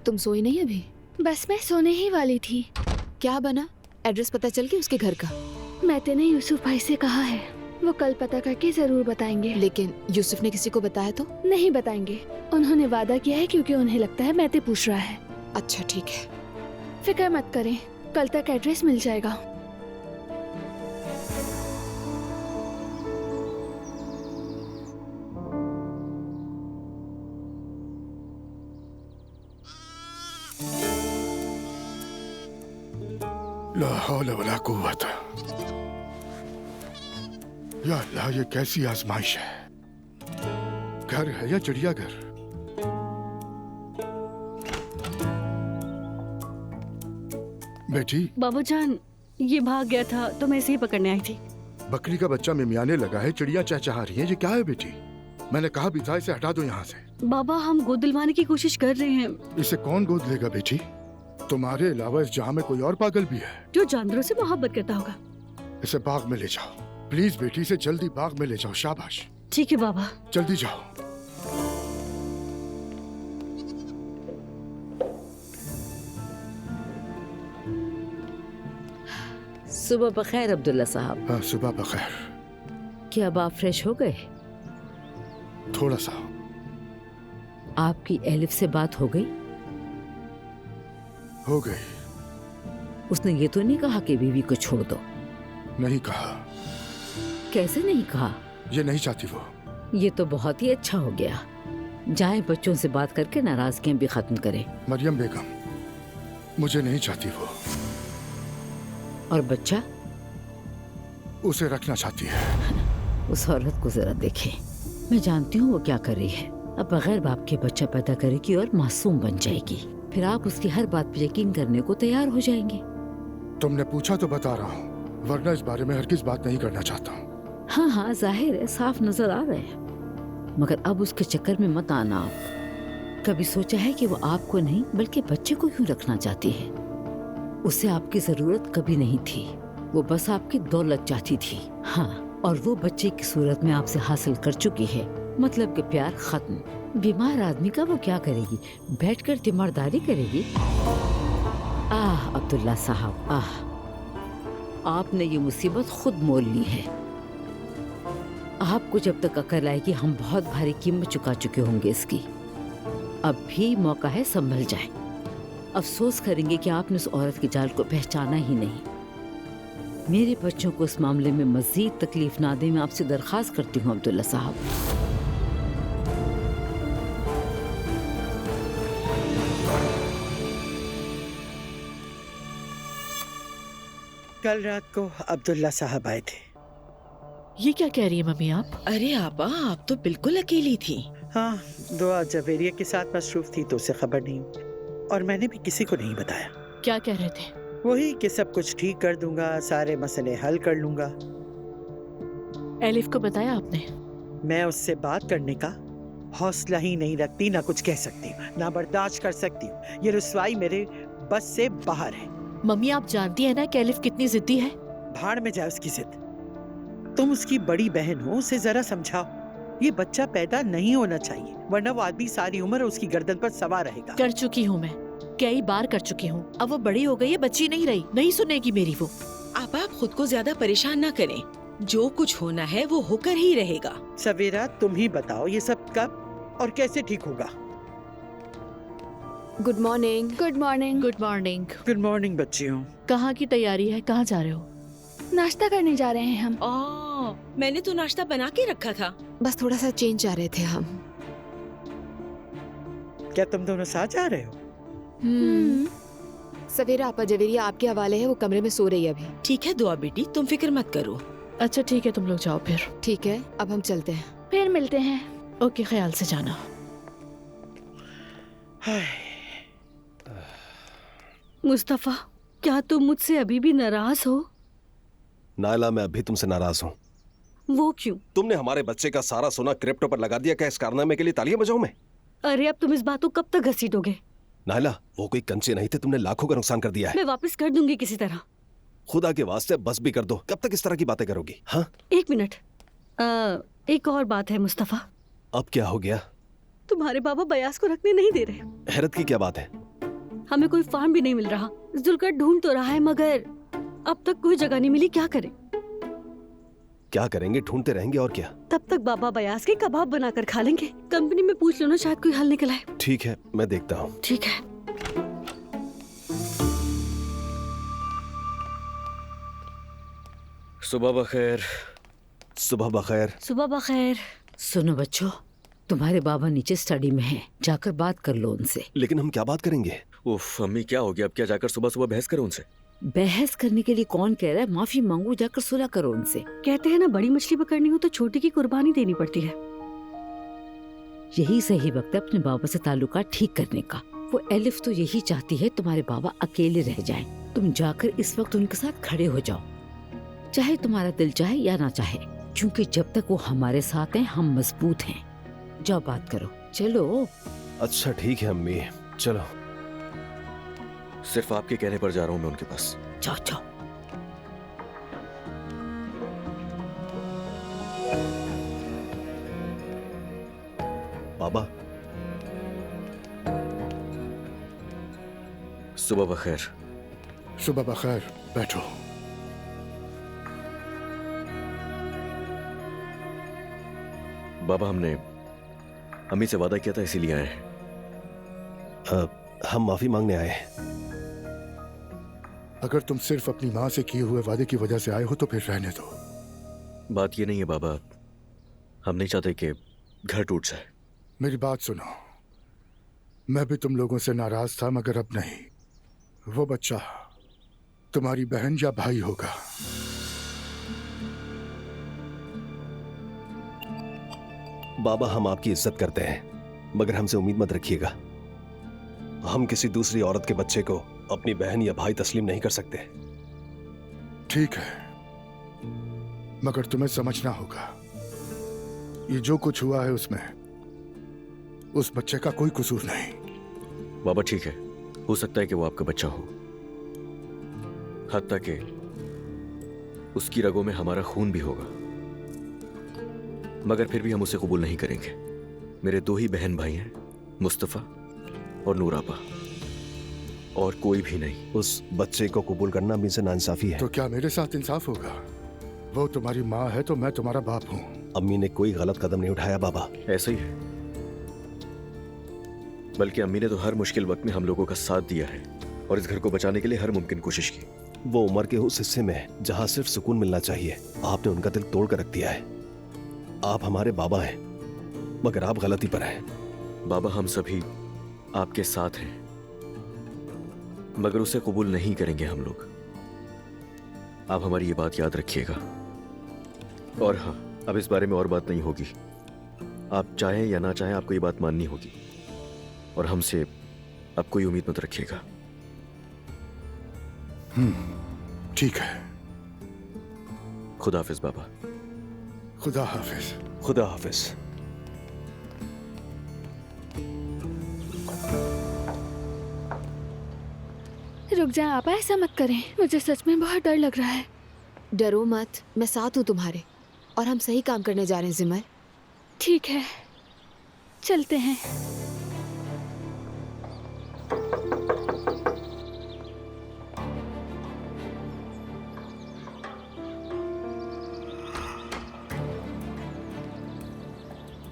तुम सोई नहीं अभी? बस मैं सोने ही वाली थी। क्या बना? एड्रेस पता चल गया उसके घर का? मैते ने यूसुफ भाई से कहा है, वो कल पता करके जरूर बताएंगे। लेकिन यूसुफ ने किसी को बताया तो? नहीं बताएंगे, उन्होंने वादा किया है, क्योंकि उन्हें लगता है मैते पूछ रहा है। अच्छा ठीक है। फिक्र मत करें, कल तक एड्रेस मिल जाएगा। ला हौला वला कुव्वत। या अल्लाह, ये कैसी आजमाइश है? घर है या चिड़ियाघर? बेटी, बाबूजान ये भाग गया था तो मैं इसे ही पकड़ने आई थी। बकरी का बच्चा मिमियाने लगा है, चिड़िया चहचहा रही है, ये क्या है बेटी? मैंने कहा भी था इसे हटा दो यहाँ से। बाबा, हम गोद दिलवाने की कोशिश कर रहे हैं। इसे कौन गोद लेगा बेटी? तुम्हारे अलावा इस जहां में कोई और पागल भी है जो जानवरों से मोहब्बत करता होगा। इसे बाग में ले जाओ प्लीज बेटी, इसे जल्दी बाग में ले जाओ। शाबाश। ठीक है बाबा। जल्दी जाओ। सुबह बखैर अब्दुल्ला साहब। हाँ, सुबह बखैर। क्या अब आप फ्रेश हो गए? थोड़ा सा। आपकी एलिफ से बात हो गई? हो गई। उसने ये तो नहीं कहा कि बीवी को छोड़ दो? नहीं कहा। कैसे नहीं कहा? ये नहीं चाहती वो। ये तो बहुत ही अच्छा हो गया। जाएं बच्चों से बात करके नाराजगियां भी खत्म करें। मरियम बेगम, मुझे नहीं चाहती वो। और बच्चा? उसे रखना चाहती है। उस औरत को जरा देखें, मैं जानती हूँ वो क्या कर रही है। अब बगैर बाप के बच्चा पैदा करेगी और मासूम बन जाएगी, फिर आप उसकी हर बात पर यकीन करने को तैयार हो जाएंगे। तुमने पूछा तो बता रहा हूँ, वरना इस बारे में हरगिज़ बात नहीं करना चाहता हूँ। हाँ हाँ, जाहिर है, साफ नजर आ रहे हैं। मगर अब उसके चक्कर में मत आना आप। कभी सोचा है कि वो आपको नहीं बल्कि बच्चे को क्यों रखना चाहती है? उसे आपकी जरूरत कभी नहीं थी, वो बस आपकी दौलत चाहती थी। हाँ, और वो बच्चे की सूरत में आपसे हासिल कर चुकी है। मतलब कि प्यार खत्म। बीमार आदमी का वो क्या करेगी? बैठकर तीमारदारी करेगी? आह अब्दुल्ला साहब, आह, आपने ये मुसीबत खुद मोल ली है। आपको जब तक अकल आएगी हम बहुत भारी कीमत चुका चुके होंगे इसकी। अब भी मौका है, संभल जाए। अफसोस करेंगे कि आपने उस औरत के जाल को पहचाना ही नहीं। मेरे बच्चों को इस मामले में मजीद तकलीफ ना दे, मैं आपसे दरख्वास्त करती हूँ अब्दुल्ला साहब। कल रात को अब्दुल्ला साहब आए थे। ये क्या कह रही है मम्मी आप? अरे आपा, आप तो बिल्कुल अकेली थी। हाँ, दुआ जवेरिया के साथ मसरूफ थी तो उसे खबर नहीं, और मैंने भी किसी को नहीं बताया। क्या कह रहे थे? वही कि सब कुछ ठीक कर दूंगा, सारे मसले हल कर लूंगा। एलिफ को बताया आपने? मैं उससे बात करने का हौसला ही नहीं रखती, ना कुछ कह सकती हूँ, ना बर्दाश्त कर सकती हूँ। ये रुसवाई मेरे बस से बाहर है। मम्मी आप जानती है ना कि एलिफ कितनी जिद्दी है। भाड़ में जाए उसकी जिद। तुम उसकी बड़ी बहन हो, उसे जरा समझाओ। ये बच्चा पैदा नहीं होना चाहिए, वरना वो आदमी सारी उम्र उसकी गर्दन पर सवार रहेगा। कर चुकी हूँ मैं, कई बार कर चुकी हूँ। अब वो बड़ी हो गई है, बच्ची नहीं रही, नहीं सुनेगी मेरी वो। आप खुद को ज्यादा परेशान ना करें, जो कुछ होना है वो होकर ही रहेगा। सवेरा तुम ही बताओ ये सब कब और कैसे ठीक होगा। Good morning. Good morning. Good morning. Good morning बच्चियों। कहाँ की तैयारी है, कहाँ जा रहे हो? नाश्ता करने जा रहे हैं हम। मैंने तो नाश्ता बना के रखा था, बस थोड़ा सा चेंज जा रहे थे हम। क्या तुम दोनों साथ जा रहे हो? सवेरा आपा जवेरिया आपके हवाले है, वो कमरे में सो रही है अभी। ठीक है दुआ बेटी, तुम फिक्र मत करो। अच्छा ठीक है, तुम लोग जाओ फिर। ठीक है, अब हम चलते हैं। फिर मिलते हैं। ओके, ख्याल से जाना। मुस्तफा, क्या तुम मुझसे अभी भी नाराज हो? नायला, मैं अभी तुमसे नाराज हूँ। वो क्यों? तुमने हमारे बच्चे का सारा सोना क्रिप्टो पर लगा दिया। क्या इस कारनामे के लिए तालियां बजाऊं मैं? अरे अब तुम इस बात को कब तक घसीटोगे? नायला, वो कोई कंचे नहीं थे, तुमने लाखों का नुकसान कर दिया है। मैं वापस कर दूंगी किसी तरह। खुदा के वास्ते बस भी कर दो। कब तक इस तरह की बातें करोगी? हाँ, एक मिनट, एक और बात है मुस्तफा। अब क्या हो गया? तुम्हारे बाबा बयास को रखने नहीं दे रहे। हैरत की क्या बात है? हमें कोई फार्म भी नहीं मिल रहा। जुल्कर ढूंढ तो रहा है मगर अब तक कोई जगह नहीं मिली। क्या करें? क्या करेंगे? ढूंढते रहेंगे और क्या। तब तक बाबा बयास के कबाब बनाकर खा लेंगे। कंपनी में पूछ लो ना, शायद कोई हल निकल आए। ठीक है, मैं देखता हूँ। ठीक है। सुबह बखैर। सुबह बखैर। सुबह बखैर। सुनो बच्चों, तुम्हारे बाबा नीचे स्टडी में हैं, जाकर बात कर लो उनसे। लेकिन हम क्या बात करेंगे? उफ अम्मी, क्या हो गया? अब क्या जाकर सुबह सुबह बहस करो उनसे? बहस करने के लिए कौन कह रहा है? माफी मांगो, जाकर सुलह करो उनसे। कहते हैं ना, बड़ी मछली पकड़नी हो तो छोटी की कुर्बानी देनी पड़ती है। यही सही वक्त है अपने बाबा से ताल्लुकात ठीक करने का। वो एलिफ तो यही चाहती है तुम्हारे बाबा अकेले रह जाएं। तुम जाकर इस वक्त उनके साथ खड़े हो जाओ, चाहे तुम्हारा दिल चाहे या ना चाहे, क्योंकि जब तक वो हमारे साथ हैं हम मजबूत हैं। जाओ बात करो, चलो। अच्छा ठीक है अम्मी, चलो। सिर्फ आपके कहने पर जा रहा हूँ मैं उनके पास। जाओ जाओ। बाबा, सुबह बखैर। सुबह बखैर, बैठो। बाबा, हमने अम्मी से वादा किया था, इसीलिए आए हैं। हम माफी मांगने आए हैं। अगर तुम सिर्फ अपनी माँ से किए हुए वादे की वजह से आए हो तो फिर रहने दो। बात ये नहीं है बाबा, हम नहीं चाहते कि घर टूट जाए। मेरी बात सुनो, मैं भी तुम लोगों से नाराज था, मगर अब नहीं। वो बच्चा तुम्हारी बहन या भाई होगा। बाबा, हम आपकी इज्जत करते हैं, मगर हमसे उम्मीद मत रखिएगा। हम किसी दूसरी औरत के बच्चे को अपनी बहन या भाई तस्लीम नहीं कर सकते। ठीक है, मगर तुम्हें समझना होगा, ये जो कुछ हुआ है उसमें उस बच्चे का कोई कसूर नहीं। बाबा ठीक है, हो सकता है कि वो आपका बच्चा हो, हत्ता कि उसकी रगों में हमारा खून भी होगा, मगर फिर भी हम उसे कबूल नहीं करेंगे। मेरे दो ही बहन भाई हैं, मुस्तफा और नूरापा, और कोई भी नहीं। उस बच्चे को कबूल करना अम्मी से नाइंसाफी है। तो क्या मेरे साथ इंसाफ होगा? वो तुम्हारी माँ है तो मैं तुम्हारा बाप हूँ। अम्मी ने कोई गलत कदम नहीं उठाया बाबा। ऐसा ही है, बल्कि अम्मी ने तो हर मुश्किल वक्त में हम लोगों का साथ दिया है और इस घर को बचाने के लिए हर मुमकिन कोशिश की। वो उम्र के उस हिस्से में जहाँ सिर्फ सुकून मिलना चाहिए, आपने उनका दिल तोड़ कर रख दिया है। आप हमारे बाबा हैं, मगर आप गलती पर हैं। बाबा, हम सभी आपके साथ हैं, मगर उसे कबूल नहीं करेंगे हम लोग। आप हमारी ये बात याद रखिएगा। और हाँ, अब इस बारे में और बात नहीं होगी। आप चाहें या ना चाहें, आपको ये बात माननी होगी, और हमसे अब कोई उम्मीद मत रखिएगा। ठीक है। खुदा हाफिज बाबा। खुदा हाफिज। खुदा हाफिज। रुक जाएं आप, ऐसा मत करें, मुझे सच में बहुत डर लग रहा है। डरो मत, मैं साथ हूँ तुम्हारे, और हम सही काम करने जा रहे हैं जिमल। ठीक है, चलते हैं।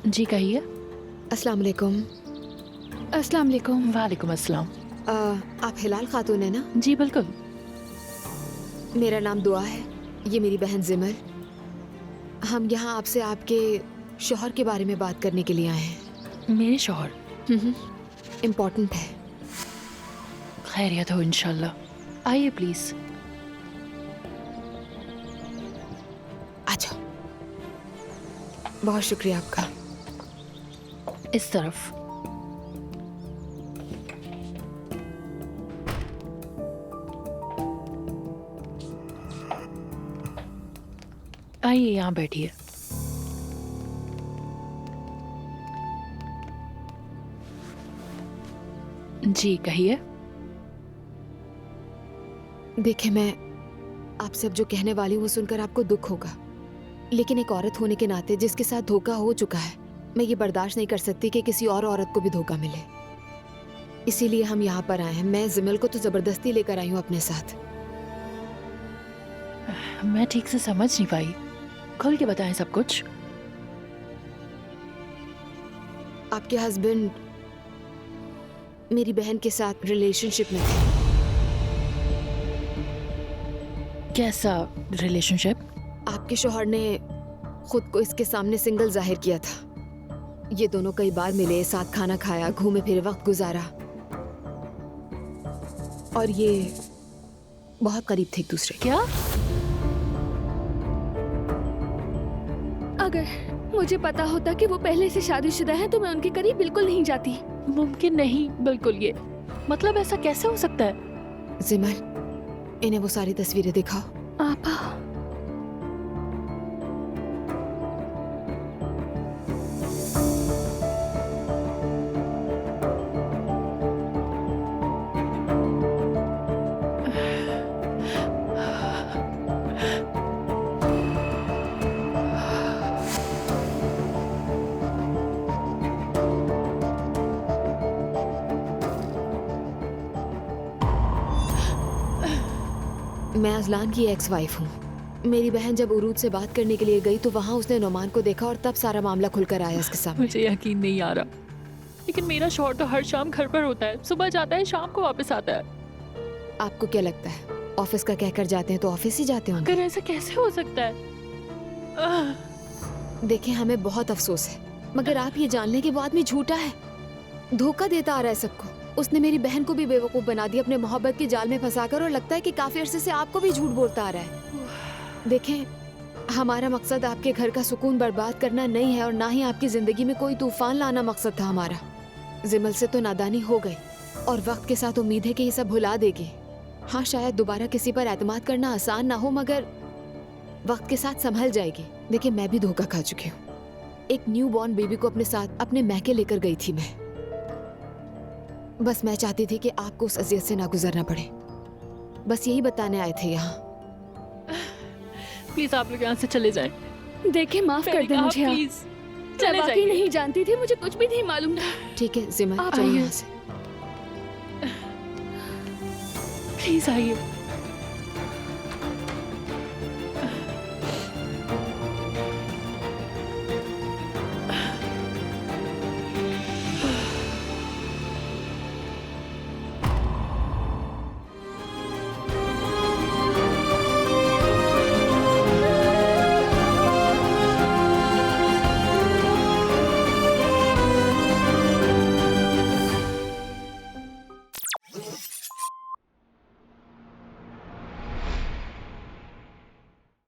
जी कहिए। अस्सलाम वालेकुम। अस्सलाम वालेकुम। वालेकुम अस्सलाम। आप हिलाल खातून है ना? जी बिल्कुल। मेरा नाम दुआ है, ये मेरी बहन जिमल। हम यहाँ आपसे आपके शौहर के बारे में बात करने के लिए आए हैं। मेरे शौहर? इम्पोर्टेंट है। खैरियत हो इंशाल्लाह। आइए प्लीज। अच्छा, बहुत शुक्रिया आपका। इस तरफ। आइए यहाँ बैठिए। जी कहिए। देखिए, मैं आपसे अब जो कहने वाली हूँ वो सुनकर आपको दुख होगा, लेकिन एक औरत होने के नाते जिसके साथ धोखा हो चुका है, मैं ये बर्दाश्त नहीं कर सकती कि किसी और औरत को भी धोखा मिले। इसीलिए हम यहाँ पर आए हैं। मैं जिमल को तो जबरदस्ती लेकर आई हूँ अपने साथ। मैं ठीक से समझ नहीं पाई, खुल के बताएं सब कुछ। आपके हस्बैंड मेरी बहन के साथ रिलेशनशिप में थे। कैसा रिलेशनशिप? आपके शौहर ने खुद को इसके सामने सिंगल जाहिर किया था। ये दोनों कई बार मिले, साथ खाना खाया, घूमे फिरे, वक्त गुजारा, और ये बहुत करीब थे एक दूसरे। क्या? अगर मुझे पता होता कि वो पहले से शादीशुदा है तो मैं उनके करीब बिल्कुल नहीं जाती। मुमकिन नहीं, बिल्कुल। ये मतलब ऐसा कैसे हो सकता है? जिमल, इन्हें वो सारी तस्वीरें दिखाओ। आपा, मैं अजलान की एक्स वाइफ हूँ। मेरी बहन जब उरूद से बात करने के लिए गई तो वहाँ उसने नोमान को देखा और तब सारा मामला खुलकर आया उसके सामने। मुझे यकीन नहीं आ रहा, लेकिन मेरा शौहर तो हर शाम घर पर होता है, सुबह जाता है, शाम को वापस आता है। आपको क्या लगता है ऑफिस का कहकर जाते हैं तो ऑफिस ही जाते होंगे? अगर ऐसा कैसे हो सकता है? देखिए, हमें बहुत अफसोस है, मगर आप ये जान लें कि वो आदमी झूठा है, धोखा देता आ रहा है सबको। उसने मेरी बहन को भी बेवकूफ बना दिया अपने मोहब्बत के जाल में फंसाकर, और लगता है कि काफी अरसे से आपको भी झूठ बोलता आ रहा है। देखें, हमारा मकसद आपके घर का सुकून बर्बाद करना नहीं है, और ना ही आपकी जिंदगी में कोई तूफान लाना मकसद था हमारा। जिमल से तो नादानी हो गई, और वक्त के साथ उम्मीद है कि ये सब भुला देगी। हाँ, शायद दोबारा किसी पर एतमाद करना आसान ना हो, मगर वक्त के साथ संभल जाएगी। देखिए, मैं भी धोखा खा चुकी हूँ। एक न्यू बॉर्न बेबी को अपने साथ अपने मैके लेकर गई थी मैं। बस मैं चाहती थी कि आपको उस अजियत से ना गुजरना पड़े। बस यही बताने आए थे यहाँ। प्लीज आप लोग यहाँ से चले जाएं। देखिए, माफ कर दें मुझे आप। प्लीज मैं चले वाकई जाइए। नहीं जानती थी, मुझे कुछ भी नहीं मालूम था। ठीक है जिमल, आप चलो आइए। यहाँ से। प्लीज आइए।